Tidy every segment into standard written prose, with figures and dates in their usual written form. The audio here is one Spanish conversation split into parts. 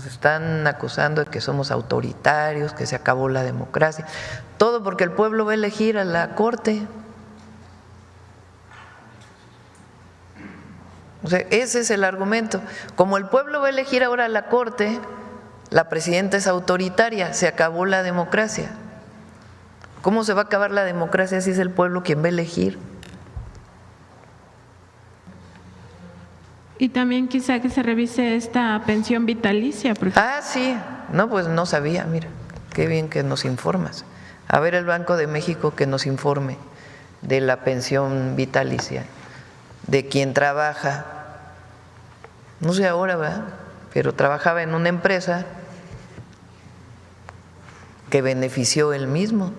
Nos están acusando de que somos autoritarios, que se acabó la democracia. Todo porque el pueblo va a elegir a la Corte. O sea, ese es el argumento. Como el pueblo va a elegir ahora a la Corte, la presidenta es autoritaria, se acabó la democracia. ¿Cómo se va a acabar la democracia si es el pueblo quien va a elegir? Y también quizá que se revise esta pensión vitalicia. Porque... Sí, no, pues no sabía, mira, qué bien que nos informas. A ver el Banco de México que nos informe de la pensión vitalicia, de quien trabaja, no sé ahora, ¿verdad? Pero trabajaba en una empresa que benefició él mismo.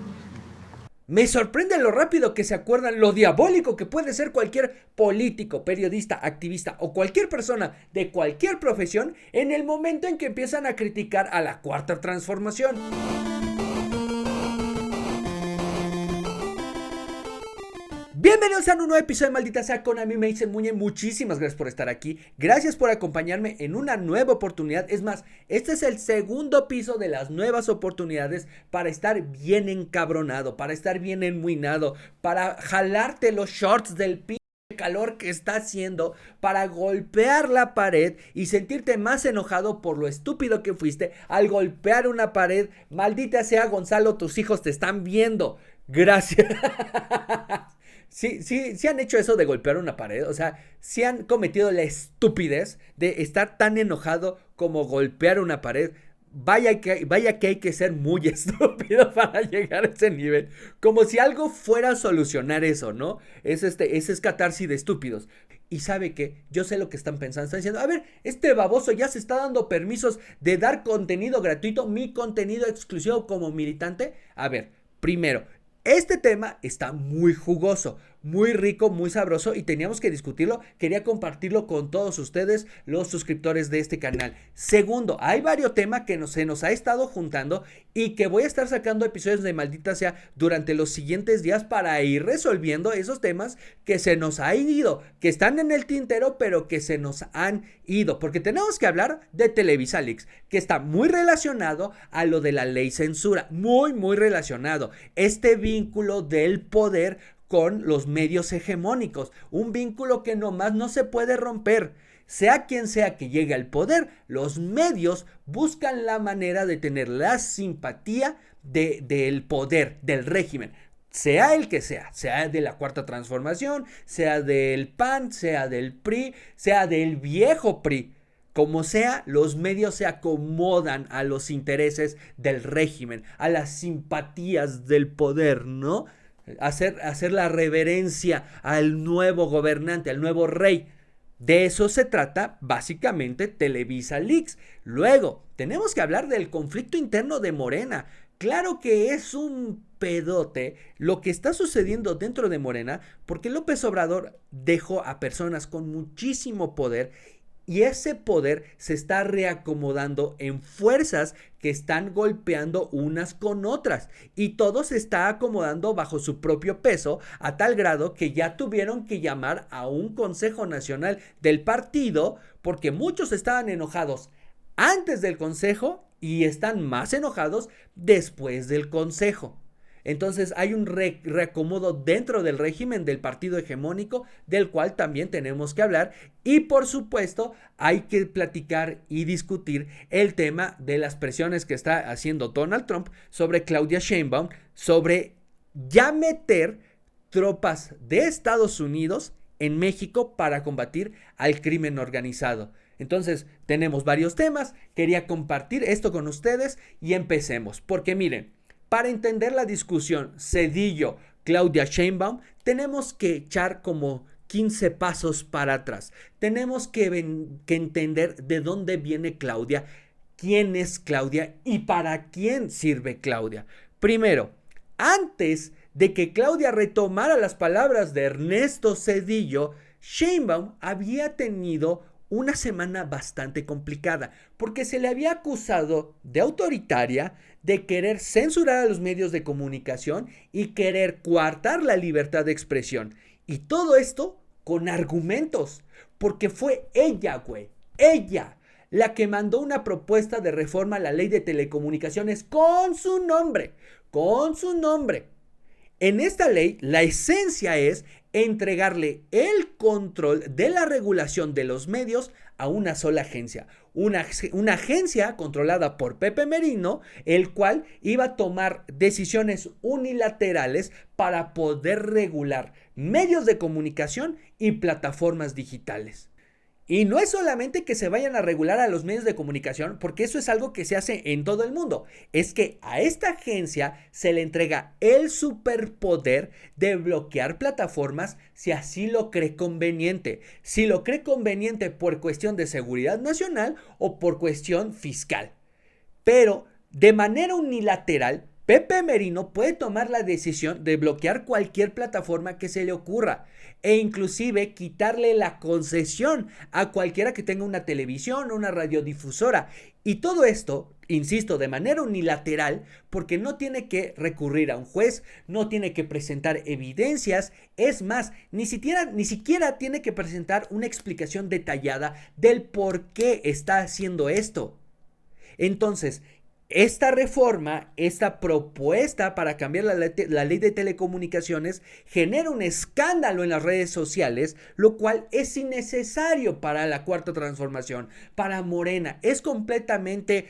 Me sorprende lo rápido que se acuerdan, lo diabólico que puede ser cualquier político, periodista, activista o cualquier persona de cualquier profesión en el momento en que empiezan a criticar a la Cuarta Transformación. Bienvenidos a un nuevo episodio de Maldita Sea con a mí me dicen Muñe. Muchísimas gracias por estar aquí. Gracias por acompañarme en una nueva oportunidad. Es más, este es el segundo piso de las nuevas oportunidades para estar bien encabronado, para estar bien enmuinado, para jalarte los shorts del calor que está haciendo, para golpear la pared y sentirte más enojado por lo estúpido que fuiste al golpear una pared. Maldita sea, Gonzalo, tus hijos te están viendo. Gracias. Sí han hecho eso de golpear una pared, o sea, sí han cometido la estupidez de estar tan enojado como golpear una pared. Vaya que hay que ser muy estúpido para llegar a ese nivel, como si algo fuera a solucionar eso, ¿no? Es catarsis de estúpidos. Y sabe que yo sé lo que están pensando, están diciendo, a ver, este baboso ya se está dando permisos de dar contenido gratuito, mi contenido exclusivo como militante. A ver, primero, este tema está muy jugoso, muy rico, muy sabroso y teníamos que discutirlo. Quería compartirlo con todos ustedes, los suscriptores de este canal. Segundo, hay varios temas que se nos ha estado juntando y que voy a estar sacando episodios de Maldita Sea durante los siguientes días para ir resolviendo esos temas que se nos han ido, que están en el tintero, pero que se nos han ido. Porque tenemos que hablar de Televisa Leaks, que está muy relacionado a lo de la ley censura, muy relacionado. Este vínculo del poder con los medios hegemónicos, un vínculo que nomás no se puede romper. Sea quien sea que llegue al poder, los medios buscan la manera de tener la simpatía del poder, del régimen. Sea el que sea de la Cuarta Transformación, sea del PAN, sea del PRI, sea del viejo PRI. Como sea, los medios se acomodan a los intereses del régimen, a las simpatías del poder, ¿no? Hacer la reverencia al nuevo gobernante, al nuevo rey. De eso se trata básicamente Televisa Leaks. Luego, tenemos que hablar del conflicto interno de Morena. Claro que es un pedote lo que está sucediendo dentro de Morena, porque López Obrador dejó a personas con muchísimo poder y ese poder se está reacomodando en fuerzas que están golpeando unas con otras y todo se está acomodando bajo su propio peso a tal grado que ya tuvieron que llamar a un Consejo Nacional del partido porque muchos estaban enojados antes del Consejo y están más enojados después del Consejo. Entonces hay un reacomodo dentro del régimen del partido hegemónico del cual también tenemos que hablar y por supuesto hay que platicar y discutir el tema de las presiones que está haciendo Donald Trump sobre Claudia Sheinbaum sobre ya meter tropas de Estados Unidos en México para combatir al crimen organizado. Entonces tenemos varios temas, quería compartir esto con ustedes y empecemos porque miren, para entender la discusión Zedillo-Claudia Sheinbaum, tenemos que echar como 15 pasos para atrás. Tenemos que entender de dónde viene Claudia, quién es Claudia y para quién sirve Claudia. Primero, antes de que Claudia retomara las palabras de Ernesto Zedillo, Sheinbaum había tenido una semana bastante complicada porque se le había acusado de autoritaria, de querer censurar a los medios de comunicación y querer coartar la libertad de expresión. Y todo esto con argumentos, porque fue ella, güey, ella, la que mandó una propuesta de reforma a la ley de telecomunicaciones con su nombre, con su nombre. En esta ley, la esencia es entregarle el control de la regulación de los medios a una sola agencia. Una agencia controlada por Pepe Merino, el cual iba a tomar decisiones unilaterales para poder regular medios de comunicación y plataformas digitales. Y no es solamente que se vayan a regular a los medios de comunicación, porque eso es algo que se hace en todo el mundo. Es que a esta agencia se le entrega el superpoder de bloquear plataformas si así lo cree conveniente. Si lo cree conveniente por cuestión de seguridad nacional o por cuestión fiscal. Pero de manera unilateral, Pepe Merino puede tomar la decisión de bloquear cualquier plataforma que se le ocurra e inclusive quitarle la concesión a cualquiera que tenga una televisión o una radiodifusora. Y todo esto, insisto, de manera unilateral, porque no tiene que recurrir a un juez, no tiene que presentar evidencias, es más, ni siquiera tiene que presentar una explicación detallada del por qué está haciendo esto. Entonces, esta reforma, esta propuesta para cambiar la ley de telecomunicaciones genera un escándalo en las redes sociales, lo cual es innecesario para la Cuarta Transformación, para Morena. Es completamente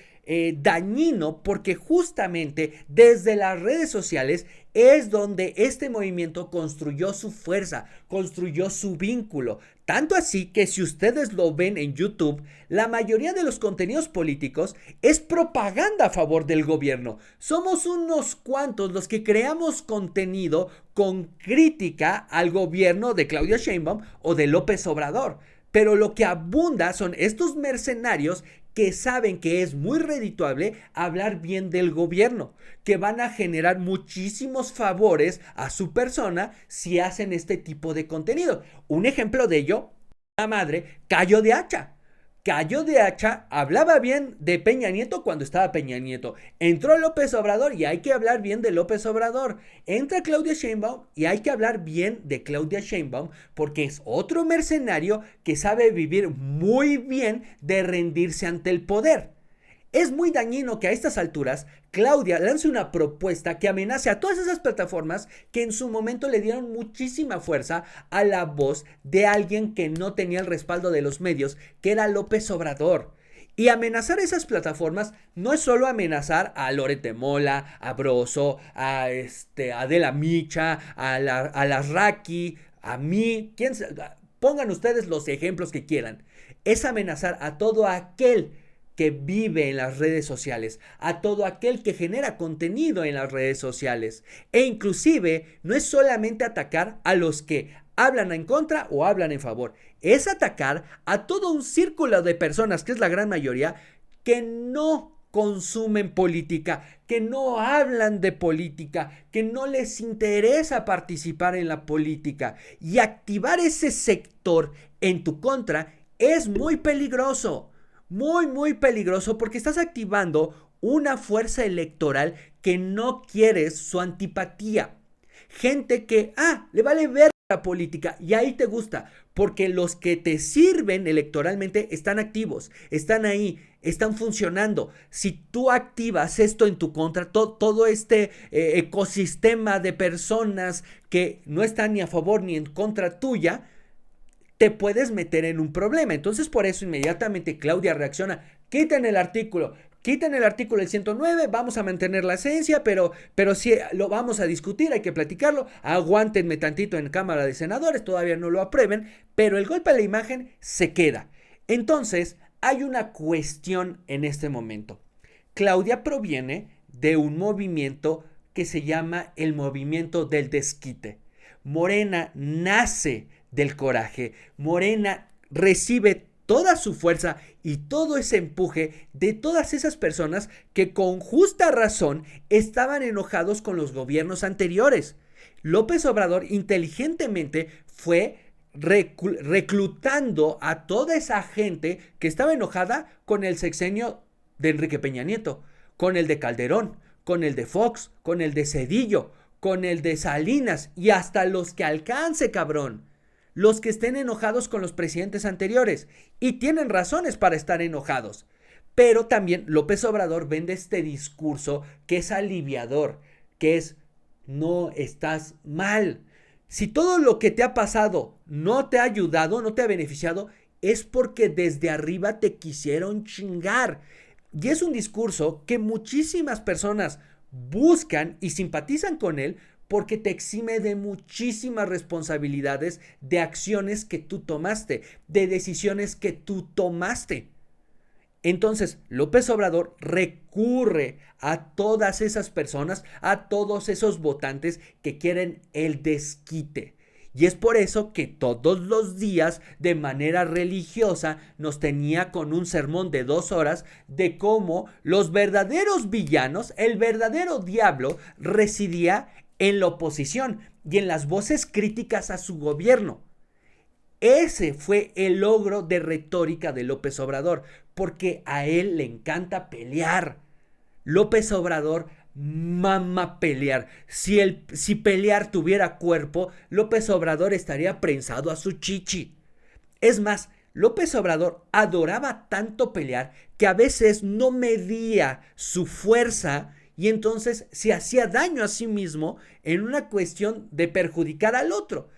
dañino porque justamente desde las redes sociales es donde este movimiento construyó su fuerza, construyó su vínculo. Tanto así que si ustedes lo ven en YouTube, la mayoría de los contenidos políticos es propaganda a favor del gobierno. Somos unos cuantos los que creamos contenido con crítica al gobierno de Claudia Sheinbaum o de López Obrador. Pero lo que abunda son estos mercenarios que saben que es muy redituable hablar bien del gobierno, que van a generar muchísimos favores a su persona si hacen este tipo de contenido. Un ejemplo de ello, la madre, Cayo de Hacha. Cayo de Hacha hablaba bien de Peña Nieto cuando estaba Peña Nieto. Entró López Obrador y hay que hablar bien de López Obrador. Entra Claudia Sheinbaum y hay que hablar bien de Claudia Sheinbaum porque es otro mercenario que sabe vivir muy bien de rendirse ante el poder. Es muy dañino que a estas alturas Claudia lance una propuesta que amenace a todas esas plataformas que en su momento le dieron muchísima fuerza a la voz de alguien que no tenía el respaldo de los medios, que era López Obrador. Y amenazar esas plataformas no es solo amenazar a Loret de Mola, a Broso, a Adela Micha, a la Raki, a mí, pongan ustedes los ejemplos que quieran. Es amenazar a todo aquel que vive en las redes sociales, a todo aquel que genera contenido en las redes sociales. E inclusive no es solamente atacar a los que hablan en contra o hablan en favor, es atacar a todo un círculo de personas, que es la gran mayoría, que no consumen política, que no hablan de política, que no les interesa participar en la política. Y activar ese sector en tu contra es muy peligroso. Muy, muy peligroso porque estás activando una fuerza electoral que no quieres su antipatía. Gente que, le vale ver la política y ahí te gusta porque los que te sirven electoralmente están activos, están ahí, están funcionando. Si tú activas esto en tu contra, todo este ecosistema de personas que no están ni a favor ni en contra tuya, te puedes meter en un problema. Entonces por eso inmediatamente Claudia reacciona, quiten el artículo del 109, vamos a mantener la esencia, pero sí lo vamos a discutir, hay que platicarlo, aguántenme tantito en Cámara de Senadores, todavía no lo aprueben, pero el golpe a la imagen se queda. Entonces hay una cuestión en este momento. Claudia proviene de un movimiento que se llama el movimiento del desquite. Morena nace del coraje. Morena recibe toda su fuerza y todo ese empuje de todas esas personas que con justa razón estaban enojados con los gobiernos anteriores. López Obrador inteligentemente fue reclutando a toda esa gente que estaba enojada con el sexenio de Enrique Peña Nieto, con el de Calderón, con el de Fox, con el de Zedillo, con el de Salinas y hasta los que alcance, cabrón. los que estén enojados con los presidentes anteriores. Y tienen razones para estar enojados. Pero también López Obrador vende este discurso que es aliviador, que es: no estás mal. Si todo lo que te ha pasado no te ha ayudado, no te ha beneficiado, es porque desde arriba te quisieron chingar. Y es un discurso que muchísimas personas buscan y simpatizan con él porque te exime de muchísimas responsabilidades de acciones que tú tomaste, de decisiones que tú tomaste. Entonces, López Obrador recurre a todas esas personas, a todos esos votantes que quieren el desquite. Y es por eso que todos los días, de manera religiosa, nos tenía con un sermón de 2 horas de cómo los verdaderos villanos, el verdadero diablo, residía en la oposición y en las voces críticas a su gobierno. Ese fue el logro de retórica de López Obrador, porque a él le encanta pelear. López Obrador mama pelear. Si pelear tuviera cuerpo, López Obrador estaría prensado a su chichi. Es más, López Obrador adoraba tanto pelear que a veces no medía su fuerza y entonces se hacía daño a sí mismo en una cuestión de perjudicar al otro.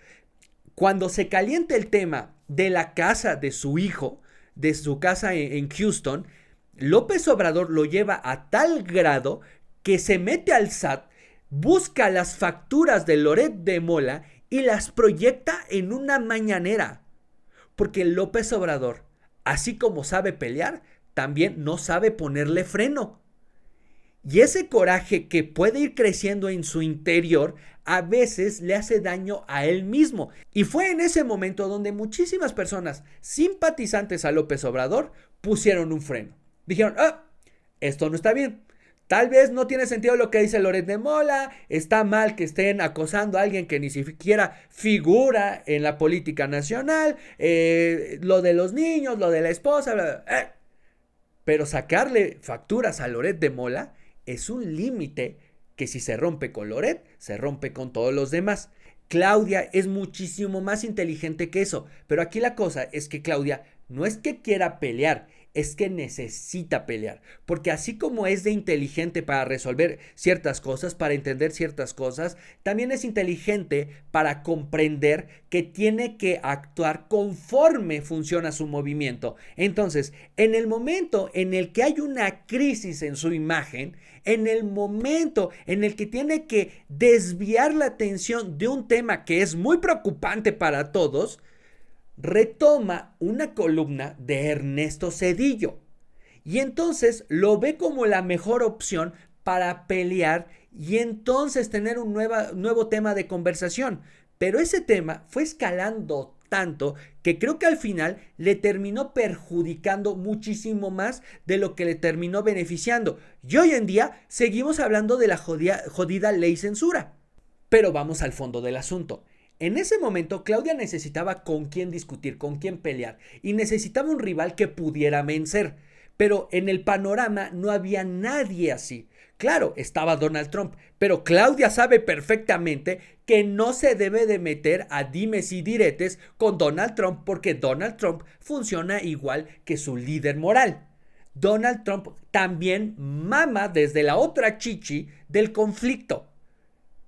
Cuando se calienta el tema de la casa de su hijo, de su casa en Houston, López Obrador lo lleva a tal grado que se mete al SAT, busca las facturas de Loret de Mola y las proyecta en una mañanera. Porque López Obrador, así como sabe pelear, también no sabe ponerle freno. Y ese coraje que puede ir creciendo en su interior a veces le hace daño a él mismo. Y fue en ese momento donde muchísimas personas simpatizantes a López Obrador pusieron un freno. Dijeron: esto no está bien. Tal vez no tiene sentido lo que dice Loret de Mola, está mal que estén acosando a alguien que ni siquiera figura en la política nacional, lo de los niños, lo de la esposa, bla, bla. Pero sacarle facturas a Loret de Mola es un límite que si se rompe con Loret, se rompe con todos los demás. Claudia es muchísimo más inteligente que eso, pero aquí la cosa es que Claudia no es que quiera pelear, es que necesita pelear, porque así como es de inteligente para resolver ciertas cosas, para entender ciertas cosas, también es inteligente para comprender que tiene que actuar conforme funciona su movimiento. Entonces, en el momento en el que hay una crisis en su imagen, en el momento en el que tiene que desviar la atención de un tema que es muy preocupante para todos, retoma una columna de Ernesto Zedillo y entonces lo ve como la mejor opción para pelear y entonces tener un nuevo tema de conversación. Pero ese tema fue escalando tanto que creo que al final le terminó perjudicando muchísimo más de lo que le terminó beneficiando. Y hoy en día seguimos hablando de la jodida ley censura. Pero vamos al fondo del asunto. En ese momento Claudia necesitaba con quién discutir, con quién pelear y necesitaba un rival que pudiera vencer, pero en el panorama no había nadie así. Claro, estaba Donald Trump, pero Claudia sabe perfectamente que no se debe de meter a dimes y diretes con Donald Trump porque Donald Trump funciona igual que su líder moral. Donald Trump también mama desde la otra chichi del conflicto.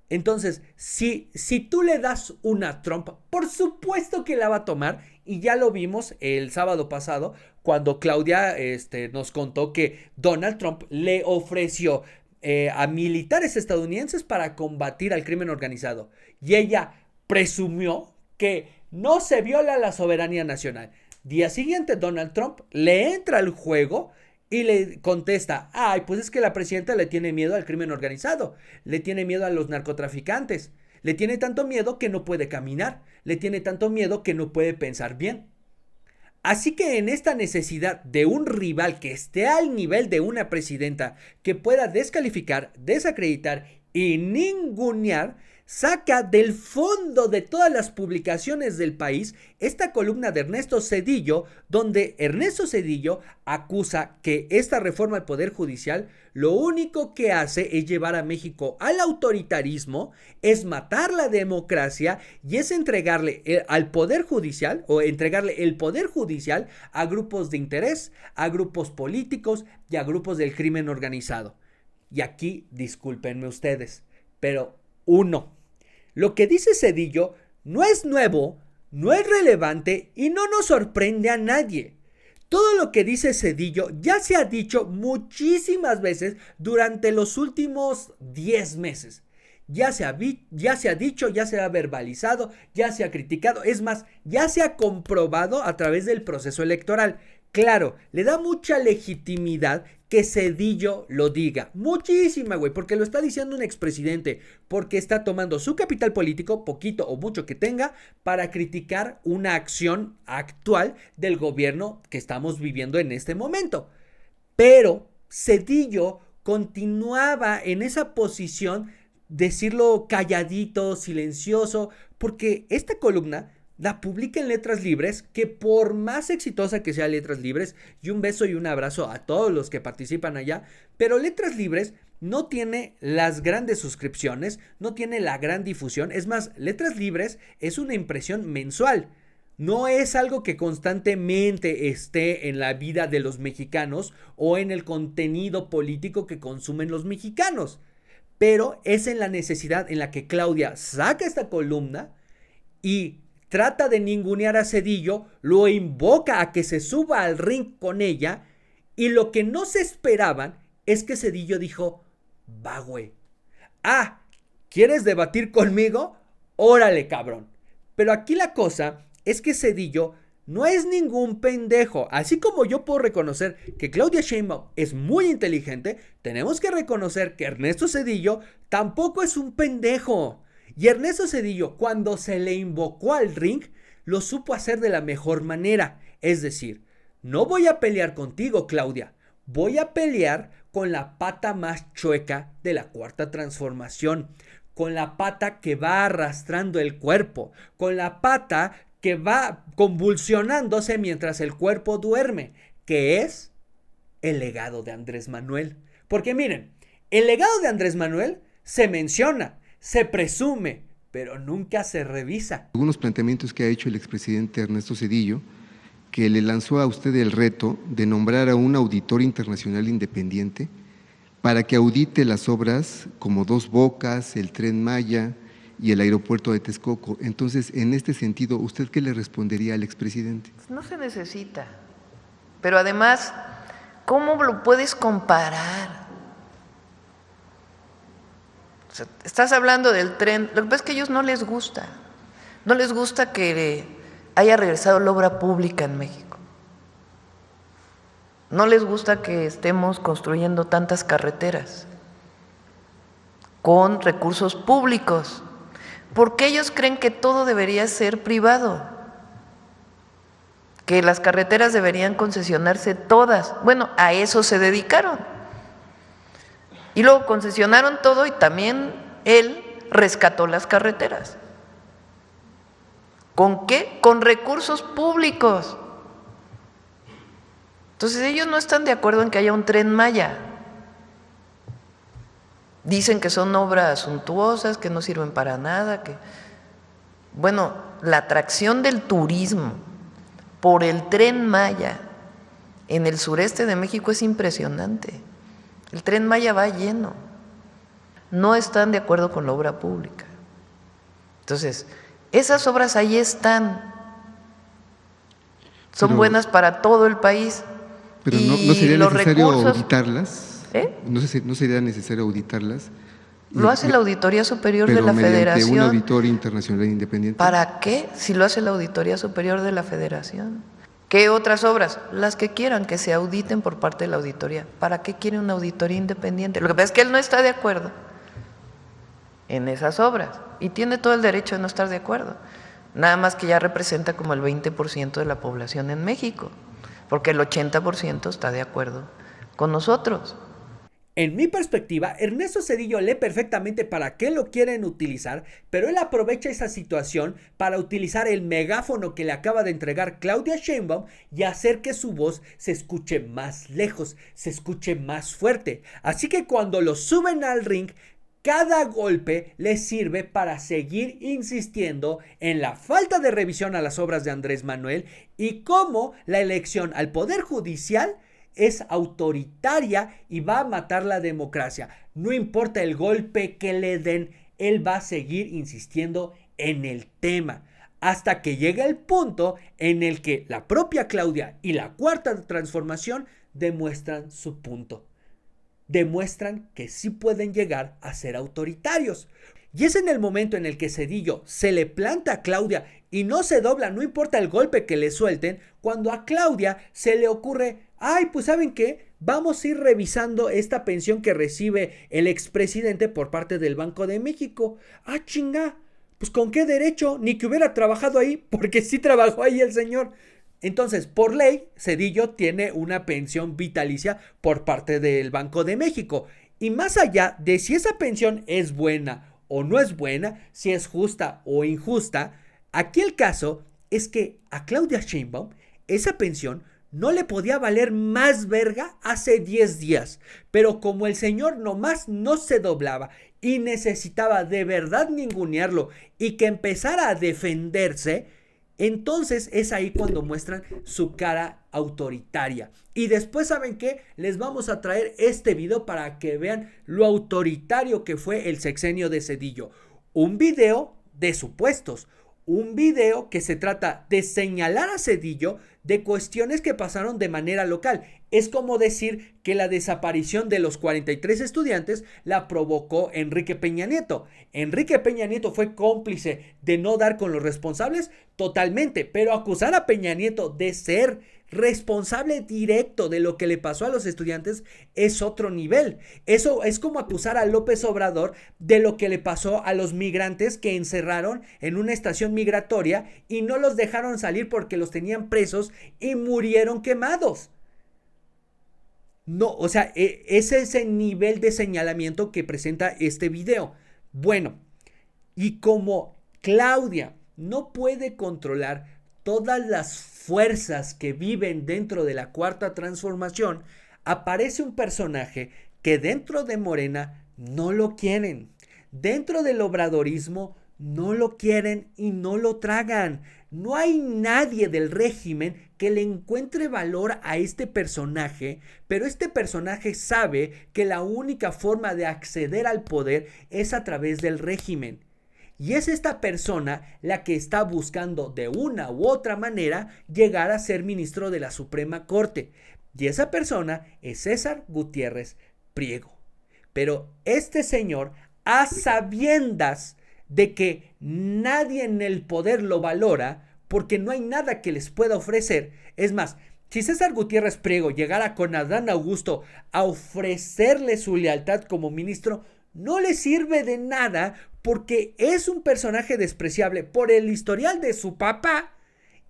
Entonces, si tú le das una Trump, por supuesto que la va a tomar, y ya lo vimos el sábado pasado cuando Claudia nos contó que Donald Trump le ofreció a militares estadounidenses para combatir al crimen organizado y ella presumió que no se viola la soberanía nacional. Día siguiente Donald Trump le entra al juego y le contesta: ay, pues es que la presidenta le tiene miedo al crimen organizado, le tiene miedo a los narcotraficantes, le tiene tanto miedo que no puede caminar, le tiene tanto miedo que no puede pensar bien. Así que en esta necesidad de un rival que esté al nivel de una presidenta que pueda descalificar, desacreditar y ningunear, saca del fondo de todas las publicaciones del país esta columna de Ernesto Zedillo, donde Ernesto Zedillo acusa que esta reforma al Poder Judicial lo único que hace es llevar a México al autoritarismo, es matar la democracia y es entregarle al Poder Judicial o entregarle el Poder Judicial a grupos de interés, a grupos políticos y a grupos del crimen organizado. Y aquí, discúlpenme ustedes, pero lo que dice Zedillo no es nuevo, no es relevante y no nos sorprende a nadie. Todo lo que dice Zedillo ya se ha dicho muchísimas veces durante los últimos 10 meses. Ya se ha dicho, ya se ha verbalizado, ya se ha criticado, es más, ya se ha comprobado a través del proceso electoral. Claro, le da mucha legitimidad que Zedillo lo diga. Muchísima, güey, porque lo está diciendo un expresidente, porque está tomando su capital político, poquito o mucho que tenga, para criticar una acción actual del gobierno que estamos viviendo en este momento. Pero Zedillo continuaba en esa posición, decirlo calladito, silencioso, porque esta columna la publica en Letras Libres, que por más exitosa que sea Letras Libres, y un beso y un abrazo a todos los que participan allá, pero Letras Libres no tiene las grandes suscripciones, no tiene la gran difusión, es más, Letras Libres es una impresión mensual, no es algo que constantemente esté en la vida de los mexicanos o en el contenido político que consumen los mexicanos, pero es en la necesidad en la que Claudia saca esta columna y trata de ningunear a Zedillo, lo invoca a que se suba al ring con ella, y lo que no se esperaban es que Zedillo dijo, va güey, ¿quieres debatir conmigo? Órale cabrón. Pero aquí la cosa es que Zedillo no es ningún pendejo. Así como yo puedo reconocer que Claudia Sheinbaum es muy inteligente, tenemos que reconocer que Ernesto Zedillo tampoco es un pendejo. Y Ernesto Zedillo, cuando se le invocó al ring, lo supo hacer de la mejor manera. Es decir, no voy a pelear contigo, Claudia. Voy a pelear con la pata más chueca de la Cuarta Transformación. Con la pata que va arrastrando el cuerpo. Con la pata que va convulsionándose mientras el cuerpo duerme. Que es el legado de Andrés Manuel. Porque miren, el legado de Andrés Manuel se menciona, se presume, pero nunca se revisa. Algunos planteamientos que ha hecho el expresidente Ernesto Zedillo, que le lanzó a usted el reto de nombrar a un auditor internacional independiente para que audite las obras como Dos Bocas, el Tren Maya y el aeropuerto de Texcoco. Entonces, en este sentido, ¿usted qué le respondería al expresidente? No se necesita. Pero además, ¿cómo lo puedes comparar? O sea, estás hablando del tren. Lo que pasa es que a ellos no les gusta. No les gusta que haya regresado la obra pública en México. No les gusta que estemos construyendo tantas carreteras con recursos públicos, porque ellos creen que todo debería ser privado, que las carreteras deberían concesionarse todas. Bueno, a eso se dedicaron. Y luego concesionaron todo y también él rescató las carreteras. ¿Con qué? Con recursos públicos. Entonces ellos no están de acuerdo en que haya un Tren Maya. Dicen que son obras suntuosas, que no sirven para nada, que… Bueno, la atracción del turismo por el Tren Maya en el sureste de México es impresionante. El Tren Maya va lleno. No están de acuerdo con la obra pública. Entonces, esas obras ahí están. Son buenas para todo el país. Pero no sería necesario auditarlas. ¿No sería necesario auditarlas? Lo hace la Auditoría Superior de la Federación. Un auditor internacional independiente. ¿Para qué? Si lo hace la Auditoría Superior de la Federación. ¿Qué otras obras? Las que quieran que se auditen por parte de la auditoría. ¿Para qué quiere una auditoría independiente? Lo que pasa es que él no está de acuerdo en esas obras y tiene todo el derecho de no estar de acuerdo. Nada más que ya representa como el 20% de la población en México, porque el 80% está de acuerdo con nosotros. En mi perspectiva, Ernesto Zedillo lee perfectamente para qué lo quieren utilizar, pero él aprovecha esa situación para utilizar el megáfono que le acaba de entregar Claudia Sheinbaum y hacer que su voz se escuche más lejos, se escuche más fuerte. Así que cuando lo suben al ring, cada golpe le sirve para seguir insistiendo en la falta de revisión a las obras de Andrés Manuel y cómo la elección al Poder Judicial es autoritaria y va a matar la democracia. No importa el golpe que le den, él va a seguir insistiendo en el tema hasta que llegue el punto en el que la propia Claudia y la Cuarta Transformación demuestran su punto. Demuestran que sí pueden llegar a ser autoritarios. Y es en el momento en el que Zedillo se le planta a Claudia y no se dobla, no importa el golpe que le suelten, cuando a Claudia se le ocurre, ay, pues ¿saben qué? Vamos a ir revisando esta pensión que recibe el expresidente por parte del Banco de México. Ah, chinga, pues ¿con qué derecho? Ni que hubiera trabajado ahí, porque sí trabajó ahí el señor. Entonces, por ley, Zedillo tiene una pensión vitalicia por parte del Banco de México. Y más allá de si esa pensión es buena o no es buena, si es justa o injusta, aquí el caso es que a Claudia Sheinbaum esa pensión no le podía valer más verga hace 10 días, pero como el señor nomás no se doblaba y necesitaba de verdad ningunearlo y que empezara a defenderse, entonces es ahí cuando muestran su cara autoritaria. Y después, ¿saben qué? Les vamos a traer este video para que vean lo autoritario que fue el sexenio de Zedillo. Un video de supuestos. Un video que se trata de señalar a Zedillo de cuestiones que pasaron de manera local. Es como decir que la desaparición de los 43 estudiantes la provocó Enrique Peña Nieto. Enrique Peña Nieto fue cómplice de no dar con los responsables totalmente, pero acusar a Peña Nieto de ser responsable directo de lo que le pasó a los estudiantes es otro nivel. Eso es como acusar a López Obrador de lo que le pasó a los migrantes que encerraron en una estación migratoria y no los dejaron salir porque los tenían presos y murieron quemados. No, o sea, ese es el nivel de señalamiento que presenta este video. Bueno, y como Claudia no puede controlar todas las fuerzas que viven dentro de la Cuarta Transformación, aparece un personaje que dentro de Morena no lo quieren. Dentro del obradorismo no lo quieren y no lo tragan. No hay nadie del régimen que le encuentre valor a este personaje, pero este personaje sabe que la única forma de acceder al poder es a través del régimen. Y es esta persona la que está buscando de una u otra manera llegar a ser ministro de la Suprema Corte. Y esa persona es César Gutiérrez Priego. Pero este señor, a sabiendas de que nadie en el poder lo valora, porque no hay nada que les pueda ofrecer. Es más, si César Gutiérrez Priego llegara con Adán Augusto a ofrecerle su lealtad como ministro, no le sirve de nada porque es un personaje despreciable por el historial de su papá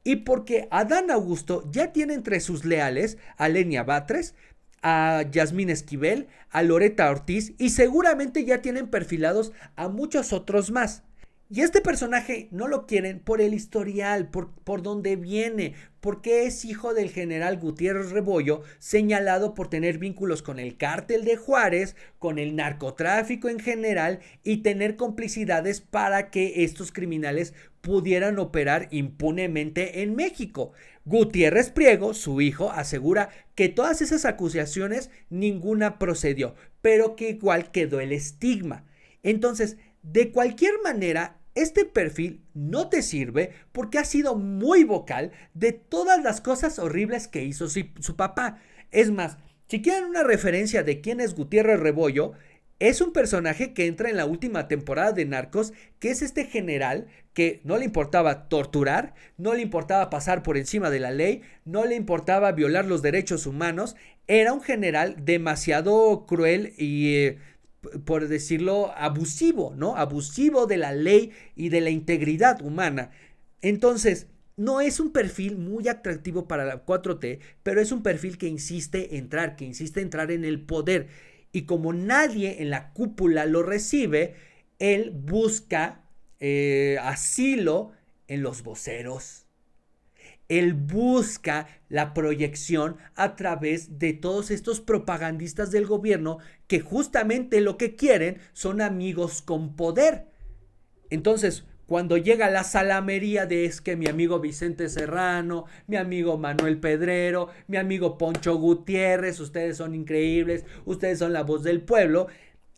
y porque Adán Augusto ya tiene entre sus leales a Lenia Batres, a Yasmín Esquivel, a Loretta Ortiz y seguramente ya tienen perfilados a muchos otros más. Y este personaje no lo quieren por el historial, por donde viene, porque es hijo del general Gutiérrez Rebollo, señalado por tener vínculos con el cártel de Juárez, con el narcotráfico en general y tener complicidades para que estos criminales pudieran operar impunemente en México. Gutiérrez Priego, su hijo, asegura que todas esas acusaciones ninguna procedió, pero que igual quedó el estigma. Entonces, de cualquier manera, este perfil no te sirve porque ha sido muy vocal de todas las cosas horribles que hizo su papá. Es más, si quieren una referencia de quién es Gutiérrez Rebollo, es un personaje que entra en la última temporada de Narcos, que es este general que no le importaba torturar, no le importaba pasar por encima de la ley, no le importaba violar los derechos humanos. Era un general demasiado cruel y por decirlo, abusivo, ¿no? Abusivo de la ley y de la integridad humana. Entonces, no es un perfil muy atractivo para la 4T, pero es un perfil que insiste entrar en el poder. y como nadie en la cúpula lo recibe, él busca asilo en los voceros. Él busca la proyección a través de todos estos propagandistas del gobierno que justamente lo que quieren son amigos con poder. Entonces, cuando llega la salamería de es que mi amigo Vicente Serrano, mi amigo Manuel Pedrero, mi amigo Poncho Gutiérrez, ustedes son increíbles, ustedes son la voz del pueblo,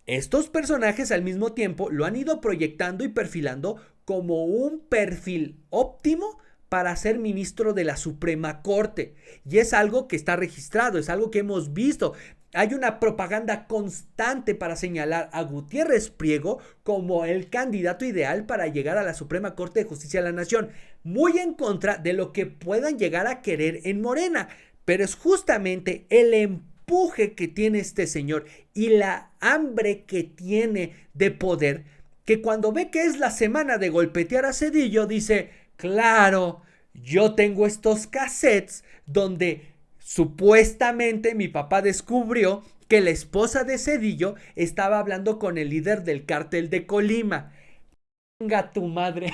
estos personajes al mismo tiempo lo han ido proyectando y perfilando como un perfil óptimo para ser ministro de la Suprema Corte. Y es algo que está registrado, es algo que hemos visto. Hay una propaganda constante para señalar a Gutiérrez Priego como el candidato ideal para llegar a la Suprema Corte de Justicia de la Nación, muy en contra de lo que puedan llegar a querer en Morena. Pero es justamente el empuje que tiene este señor y la hambre que tiene de poder, que cuando ve que es la semana de golpetear a Zedillo, dice: claro, yo tengo estos cassettes donde supuestamente mi papá descubrió que la esposa de Zedillo estaba hablando con el líder del cártel de Colima. Venga tu madre.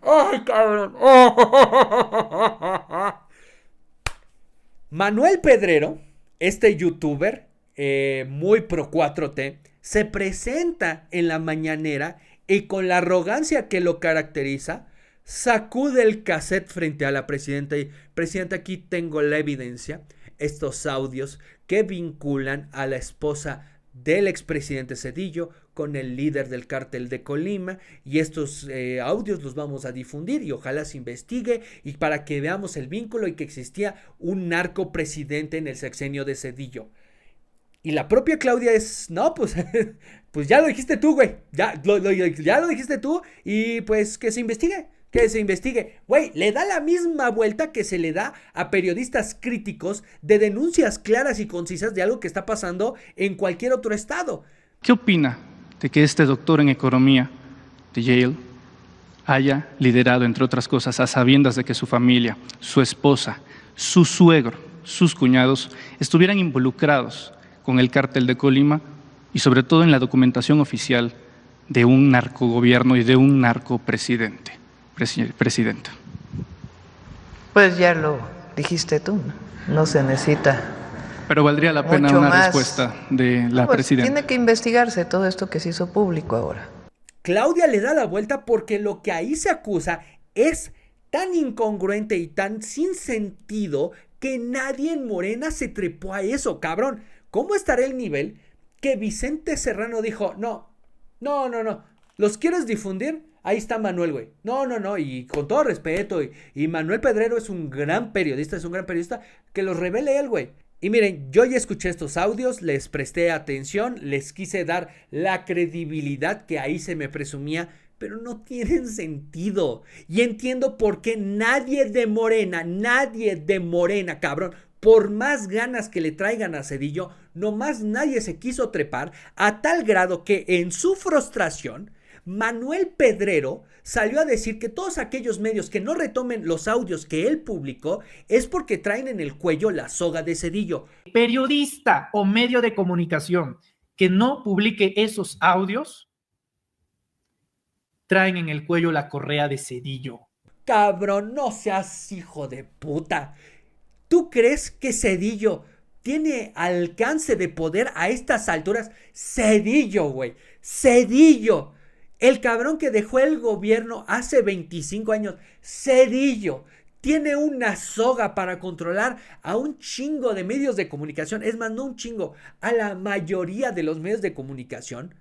Ay, cabrón. Manuel Pedrero, este youtuber muy pro 4T, se presenta en la mañanera y con la arrogancia que lo caracteriza, sacude el cassette frente a la presidenta y: presidenta, aquí tengo la evidencia, estos audios que vinculan a la esposa del expresidente Zedillo con el líder del cártel de Colima, y estos audios los vamos a difundir y ojalá se investigue y para que veamos el vínculo y que existía un narcopresidente en el sexenio de Zedillo. Y la propia Claudia es: no, pues, pues ya lo dijiste tú, güey, ya lo dijiste tú y pues que se investigue. Que se investigue. Güey, le da la misma vuelta que se le da a periodistas críticos de denuncias claras y concisas de algo que está pasando en cualquier otro estado. ¿Qué opina de que este doctor en economía de Yale haya liderado, entre otras cosas, a sabiendas de que su familia, su esposa, su suegro, sus cuñados estuvieran involucrados con el cártel de Colima y sobre todo en la documentación oficial de un narcogobierno y de un narcopresidente? Presidenta. Pues ya lo dijiste tú, no se necesita. Pero valdría la pena mucho una más respuesta de la pues presidenta. Tiene que investigarse todo esto que se hizo público ahora. Claudia le da la vuelta porque lo que ahí se acusa es tan incongruente y tan sin sentido que nadie en Morena se trepó a eso, cabrón. ¿Cómo estará el nivel que Vicente Serrano dijo: no, ¿los quieres difundir? Ahí está Manuel, güey. No, y con todo respeto, y Manuel Pedrero es un gran periodista, que los revele él, güey. Y miren, yo ya escuché estos audios, les presté atención, les quise dar la credibilidad que ahí se me presumía, pero no tienen sentido. Y entiendo por qué nadie de Morena, cabrón, por más ganas que le traigan a Zedillo, nomás nadie se quiso trepar, a tal grado que en su frustración Manuel Pedrero salió a decir que todos aquellos medios que no retomen los audios que él publicó es porque traen en el cuello la soga de Zedillo. Periodista o medio de comunicación que no publique esos audios traen en el cuello la correa de Zedillo. Cabrón, no seas hijo de puta. ¿Tú crees que Zedillo tiene alcance de poder a estas alturas? Zedillo, güey. Zedillo. El cabrón que dejó el gobierno hace 25 años, Zedillo, tiene una soga para controlar a un chingo de medios de comunicación. Es más, no un chingo, a la mayoría de los medios de comunicación.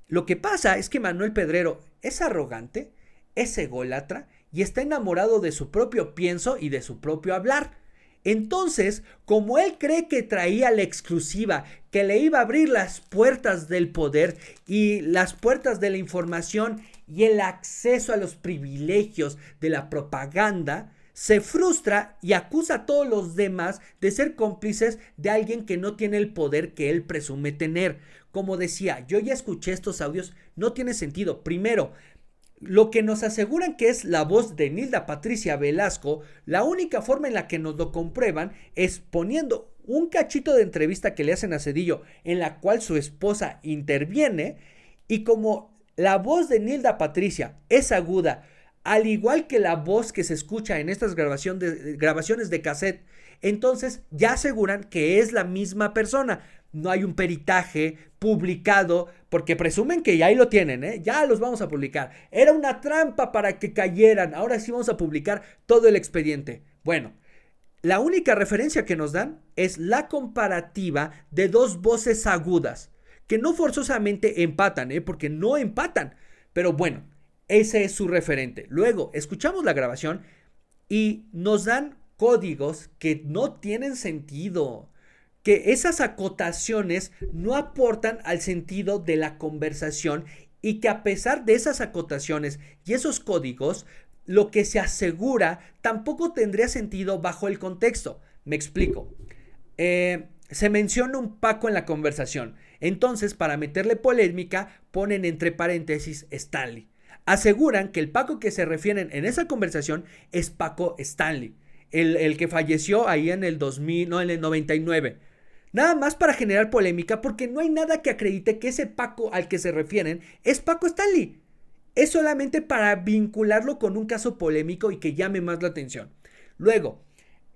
Lo que pasa es que Manuel Pedrero es arrogante, es ególatra y está enamorado de su propio pienso y de su propio hablar. Entonces, como él cree que traía la exclusiva, que le iba a abrir las puertas del poder y las puertas de la información y el acceso a los privilegios de la propaganda, se frustra y acusa a todos los demás de ser cómplices de alguien que no tiene el poder que él presume tener. Como decía, yo ya escuché estos audios, no tiene sentido. Primero, lo que nos aseguran que es la voz de Nilda Patricia Velasco, la única forma en la que nos lo comprueban es poniendo un cachito de entrevista que le hacen a Zedillo en la cual su esposa interviene, y como la voz de Nilda Patricia es aguda, al igual que la voz que se escucha en estas grabaciones de cassette, entonces ya aseguran que es la misma persona. No hay un peritaje publicado, porque presumen que ya ahí lo tienen, ya los vamos a publicar. Era una trampa para que cayeran, ahora sí vamos a publicar todo el expediente. Bueno, la única referencia que nos dan es la comparativa de dos voces agudas, que no forzosamente empatan, porque no empatan. Pero bueno, ese es su referente. Luego, escuchamos la grabación y nos dan códigos que no tienen sentido, que esas acotaciones no aportan al sentido de la conversación, y que a pesar de esas acotaciones y esos códigos, lo que se asegura tampoco tendría sentido bajo el contexto. Me explico. Se menciona un Paco en la conversación. Entonces, para meterle polémica, ponen entre paréntesis Stanley. Aseguran que el Paco que se refieren en esa conversación es Paco Stanley, el que falleció ahí en el 2000, no, en el 99. Nada más para generar polémica, porque no hay nada que acredite que ese Paco al que se refieren es Paco Stanley. Es solamente para vincularlo con un caso polémico y que llame más la atención. Luego,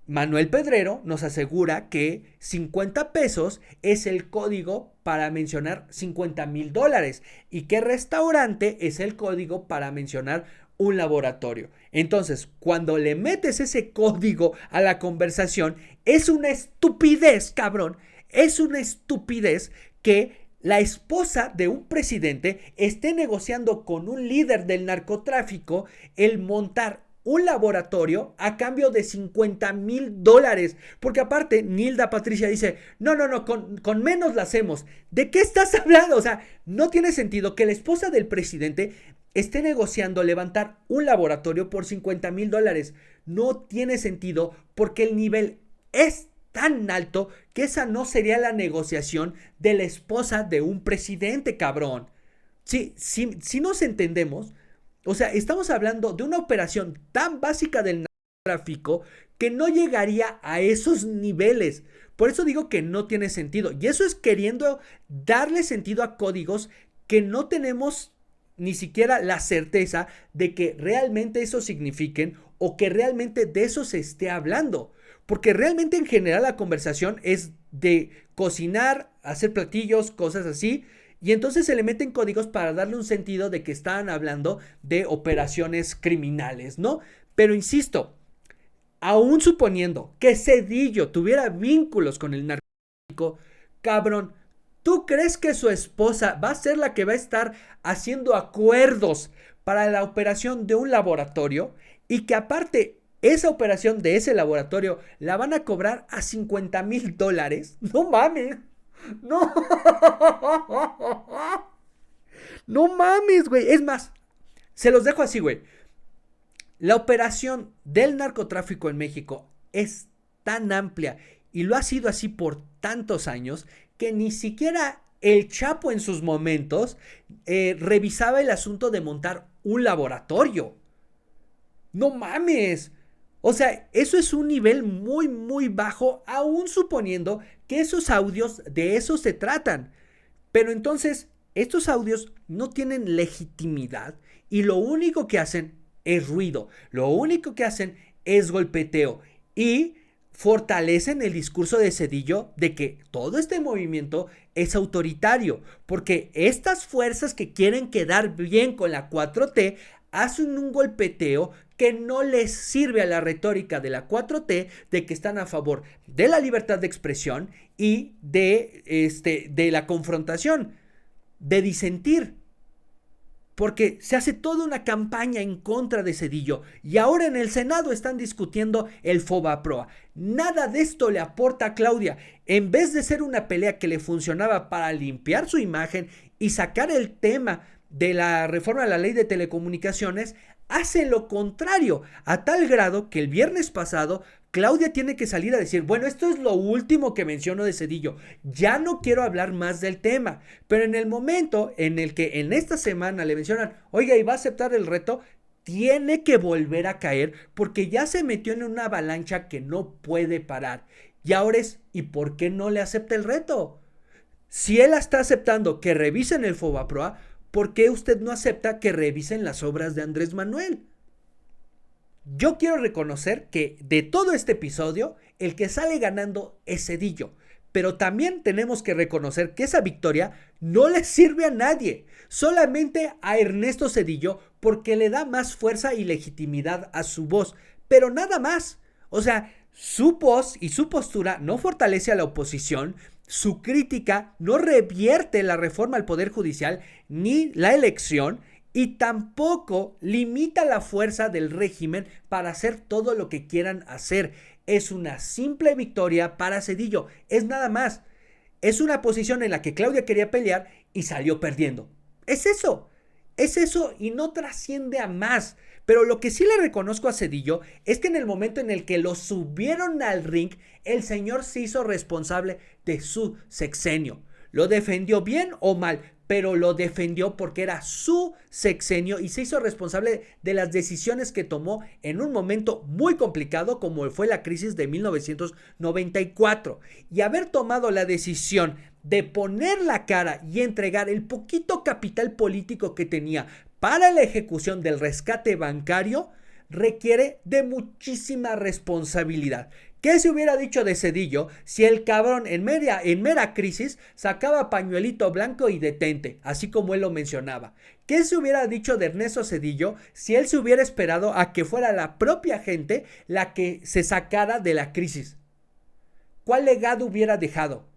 Manuel Pedrero nos asegura que 50 pesos es el código para mencionar $50,000 y que restaurante es el código para mencionar un laboratorio. Entonces, cuando le metes ese código a la conversación, es una estupidez, cabrón. Es una estupidez que la esposa de un presidente esté negociando con un líder del narcotráfico el montar un laboratorio a cambio de $50,000. Porque aparte, Nilda Patricia dice, no, con menos la hacemos. ¿De qué estás hablando? O sea, no tiene sentido que la esposa del presidente esté negociando levantar un laboratorio por $50,000. No tiene sentido, porque el nivel es tan alto que esa no sería la negociación de la esposa de un presidente, cabrón. Si nos entendemos, o sea, estamos hablando de una operación tan básica del narcotráfico que no llegaría a esos niveles. Por eso digo que no tiene sentido. Y eso es queriendo darle sentido a códigos que no tenemos ni siquiera la certeza de que realmente eso signifiquen o que realmente de eso se esté hablando. Porque realmente en general la conversación es de cocinar, hacer platillos, cosas así. Y entonces se le meten códigos para darle un sentido de que estaban hablando de operaciones criminales, ¿no? Pero insisto, aún suponiendo que Zedillo tuviera vínculos con el narcotráfico, cabrón, ¿tú crees que su esposa va a ser la que va a estar haciendo acuerdos para la operación de un laboratorio? Y que aparte, esa operación de ese laboratorio la van a cobrar a $50,000. No mames. No. No mames, güey. Es más, se los dejo así, güey. La operación del narcotráfico en México es tan amplia y lo ha sido así por tantos años que ni siquiera el Chapo en sus momentos revisaba el asunto de montar un laboratorio. No mames. O sea, eso es un nivel muy, muy bajo, aún suponiendo que esos audios de eso se tratan. Pero entonces, estos audios no tienen legitimidad y lo único que hacen es ruido. Lo único que hacen es golpeteo y fortalecen el discurso de Zedillo de que todo este movimiento es autoritario, porque estas fuerzas que quieren quedar bien con la 4T hacen un golpeteo que no les sirve a la retórica de la 4T de que están a favor de la libertad de expresión y de la confrontación, de disentir. Porque se hace toda una campaña en contra de Zedillo y ahora en el Senado están discutiendo el Fobaproa. Nada de esto le aporta a Claudia. En vez de ser una pelea que le funcionaba para limpiar su imagen y sacar el tema de la reforma a la ley de telecomunicaciones, hace lo contrario, a tal grado que el viernes pasado Claudia tiene que salir a decir, bueno, esto es lo último que menciono de Zedillo, ya no quiero hablar más del tema, pero en el momento en el que en esta semana le mencionan, oiga, ¿y va a aceptar el reto? Tiene que volver a caer porque ya se metió en una avalancha que no puede parar. Y ahora es, ¿y por qué no le acepta el reto? Si él está aceptando que revisen el Fobaproa, ¿por qué usted no acepta que revisen las obras de Andrés Manuel? Yo quiero reconocer que de todo este episodio, el que sale ganando es Zedillo. Pero también tenemos que reconocer que esa victoria no le sirve a nadie, solamente a Ernesto Zedillo porque le da más fuerza y legitimidad a su voz, pero nada más. O sea, su voz y su postura no fortalece a la oposición, su crítica no revierte la reforma al Poder Judicial ni la elección y tampoco limita la fuerza del régimen para hacer todo lo que quieran hacer. Es una simple victoria para Zedillo, es nada más. Es una posición en la que Claudia quería pelear y salió perdiendo. Es eso y no trasciende a más. Pero lo que sí le reconozco a Zedillo es que en el momento en el que lo subieron al ring, el señor se hizo responsable de su sexenio. Lo defendió bien o mal, pero lo defendió porque era su sexenio y se hizo responsable de las decisiones que tomó en un momento muy complicado como fue la crisis de 1994. Y haber tomado la decisión de poner la cara y entregar el poquito capital político que tenía para la ejecución del rescate bancario requiere de muchísima responsabilidad. ¿Qué se hubiera dicho de Zedillo si el cabrón en mera crisis sacaba pañuelito blanco y detente, así como él lo mencionaba? ¿Qué se hubiera dicho de Ernesto Zedillo si él se hubiera esperado a que fuera la propia gente la que se sacara de la crisis? ¿Cuál legado hubiera dejado?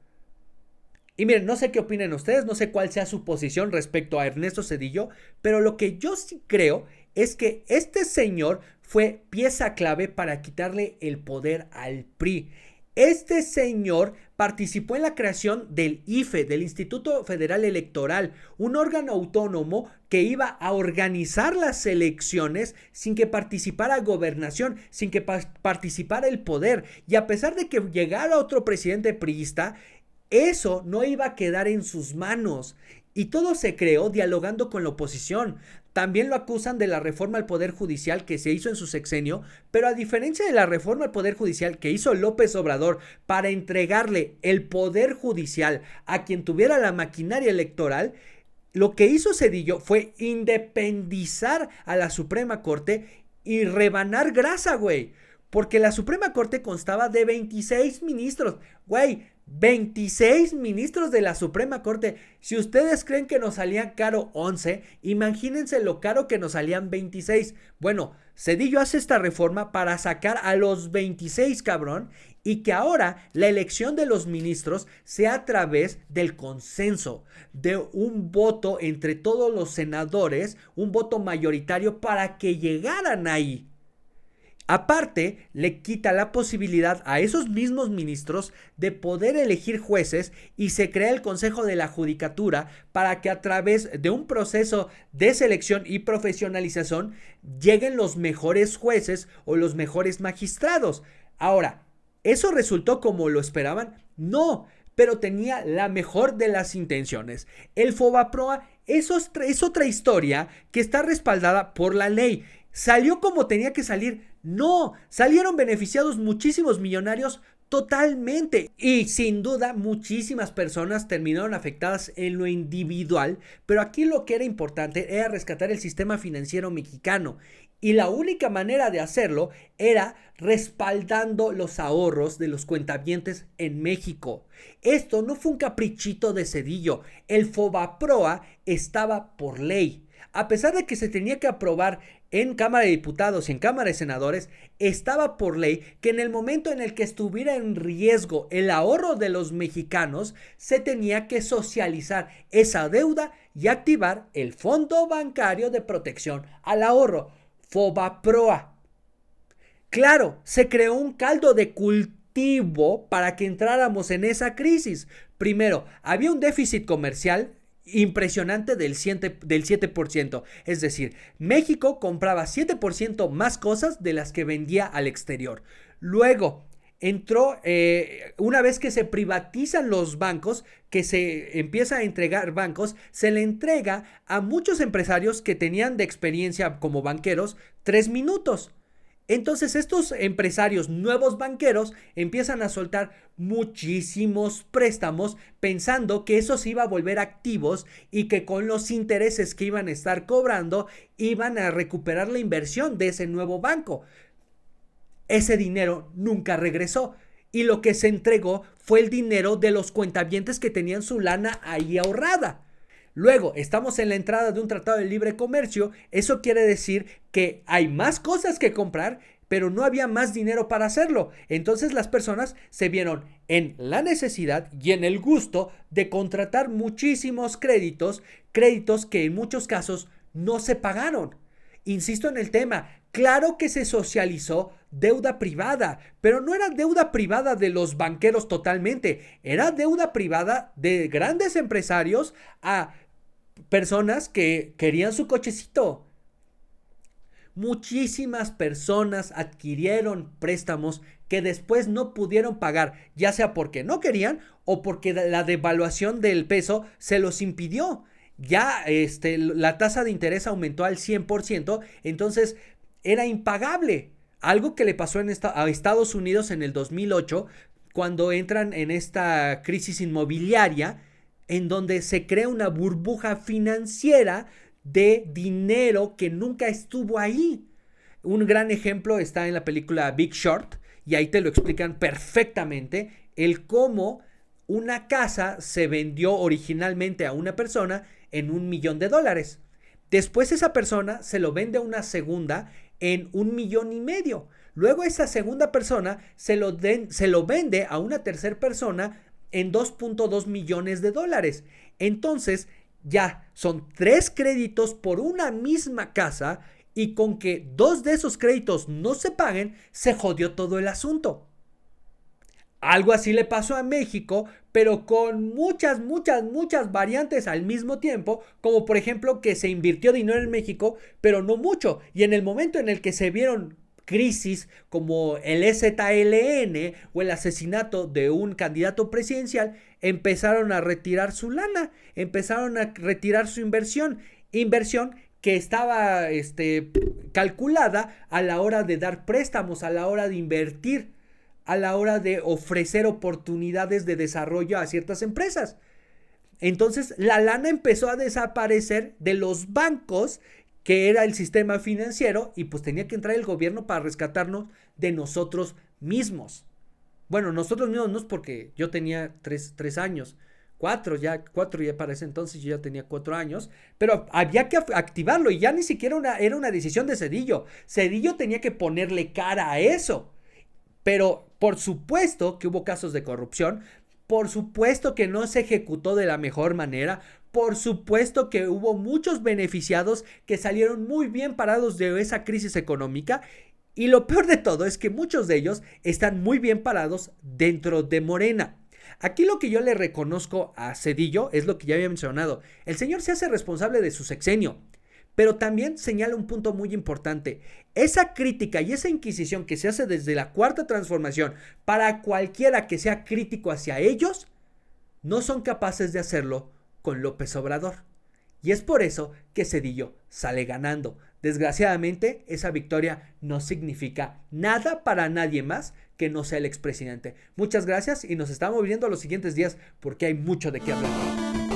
Y miren, no sé qué opinen ustedes, no sé cuál sea su posición respecto a Ernesto Zedillo, pero lo que yo sí creo es que este señor fue pieza clave para quitarle el poder al PRI. Este señor participó en la creación del IFE, del Instituto Federal Electoral, un órgano autónomo que iba a organizar las elecciones sin que participara gobernación, sin que participara el poder. Y a pesar de que llegara otro presidente priista, eso no iba a quedar en sus manos. Y todo se creó dialogando con la oposición. También lo acusan de la reforma al Poder Judicial que se hizo en su sexenio, pero a diferencia de la reforma al Poder Judicial que hizo López Obrador para entregarle el Poder Judicial a quien tuviera la maquinaria electoral, lo que hizo Zedillo fue independizar a la Suprema Corte y rebanar grasa, güey. Porque la Suprema Corte constaba de 26 ministros, güey. 26 ministros de la Suprema Corte. Si ustedes creen que nos salían caro 11, imagínense lo caro que nos salían 26. Bueno, Zedillo hace esta reforma para sacar a los 26, cabrón, y que ahora la elección de los ministros sea a través del consenso, de un voto entre todos los senadores, un voto mayoritario para que llegaran ahí. Aparte, le quita la posibilidad a esos mismos ministros de poder elegir jueces y se crea el Consejo de la Judicatura para que a través de un proceso de selección y profesionalización lleguen los mejores jueces o los mejores magistrados. Ahora, ¿eso resultó como lo esperaban? No, pero tenía la mejor de las intenciones. El Fobaproa es otra historia que está respaldada por la ley. ¿Salió como tenía que salir? No, salieron beneficiados muchísimos millonarios totalmente y sin duda muchísimas personas terminaron afectadas en lo individual, pero aquí lo que era importante era rescatar el sistema financiero mexicano y la única manera de hacerlo era respaldando los ahorros de los cuentavientes en México. Esto no fue un caprichito de Zedillo, el Fobaproa estaba por ley. A pesar de que se tenía que aprobar en Cámara de Diputados y en Cámara de Senadores, estaba por ley que en el momento en el que estuviera en riesgo el ahorro de los mexicanos, se tenía que socializar esa deuda y activar el Fondo Bancario de Protección al Ahorro, Fobaproa. Claro, se creó un caldo de cultivo para que entráramos en esa crisis. Primero, había un déficit comercial impresionante del 7%. Es decir, México compraba 7% más cosas de las que vendía al exterior. Luego entró, una vez que se privatizan los bancos, que se empieza a entregar bancos, se le entrega a muchos empresarios que tenían de experiencia como banqueros 3 minutos. Entonces estos empresarios, nuevos banqueros, empiezan a soltar muchísimos préstamos pensando que eso se iba a volver activos y que con los intereses que iban a estar cobrando iban a recuperar la inversión de ese nuevo banco. Ese dinero nunca regresó y lo que se entregó fue el dinero de los cuentavientes que tenían su lana ahí ahorrada. Luego, estamos en la entrada de un tratado de libre comercio. Eso quiere decir que hay más cosas que comprar, pero no había más dinero para hacerlo. Entonces las personas se vieron en la necesidad y en el gusto de contratar muchísimos créditos que en muchos casos no se pagaron. Insisto en el tema, claro que se socializó deuda privada, pero no era deuda privada de los banqueros totalmente, era deuda privada de grandes empresarios a personas que querían su cochecito. Muchísimas personas adquirieron préstamos que después no pudieron pagar, ya sea porque no querían o porque la devaluación del peso se los impidió. Ya la tasa de interés aumentó al 100%, entonces era impagable. Algo que le pasó a Estados Unidos en el 2008, cuando entran en esta crisis inmobiliaria, en donde se crea una burbuja financiera de dinero que nunca estuvo ahí. Un gran ejemplo está en la película Big Short, y ahí te lo explican perfectamente, el cómo una casa se vendió originalmente a una persona en $1 millón. Después esa persona se lo vende a una segunda en $1,5 millones. Luego esa segunda persona se lo vende a una tercera persona en $2.2 millones. Entonces ya son 3 créditos por una misma casa, y con que 2 de esos créditos no se paguen, se jodió todo el asunto. Algo así le pasó a México, pero con muchas variantes al mismo tiempo, como por ejemplo que se invirtió dinero en México, pero no mucho, y en el momento en el que se vieron crisis como el EZLN o el asesinato de un candidato presidencial, empezaron a retirar su lana, empezaron a retirar su inversión que estaba calculada a la hora de dar préstamos, a la hora de invertir, a la hora de ofrecer oportunidades de desarrollo a ciertas empresas. Entonces la lana empezó a desaparecer de los bancos, que era el sistema financiero, y pues tenía que entrar el gobierno para rescatarnos de nosotros mismos. Bueno, nosotros mismos no es porque yo tenía 3 años, 4 ya para ese entonces yo ya tenía 4 años, pero había que activarlo y ya ni siquiera era una decisión de Zedillo. Zedillo tenía que ponerle cara a eso. Pero por supuesto que hubo casos de corrupción, por supuesto que no se ejecutó de la mejor manera, por supuesto que hubo muchos beneficiados que salieron muy bien parados de esa crisis económica, y lo peor de todo es que muchos de ellos están muy bien parados dentro de Morena. Aquí lo que yo le reconozco a Zedillo es lo que ya había mencionado. El señor se hace responsable de su sexenio, pero también señala un punto muy importante. Esa crítica y esa inquisición que se hace desde la Cuarta Transformación para cualquiera que sea crítico hacia ellos, no son capaces de hacerlo con López Obrador. Y es por eso que Zedillo sale ganando. Desgraciadamente, esa victoria no significa nada para nadie más que no sea el expresidente. Muchas gracias y nos estamos viendo los siguientes días porque hay mucho de qué hablar.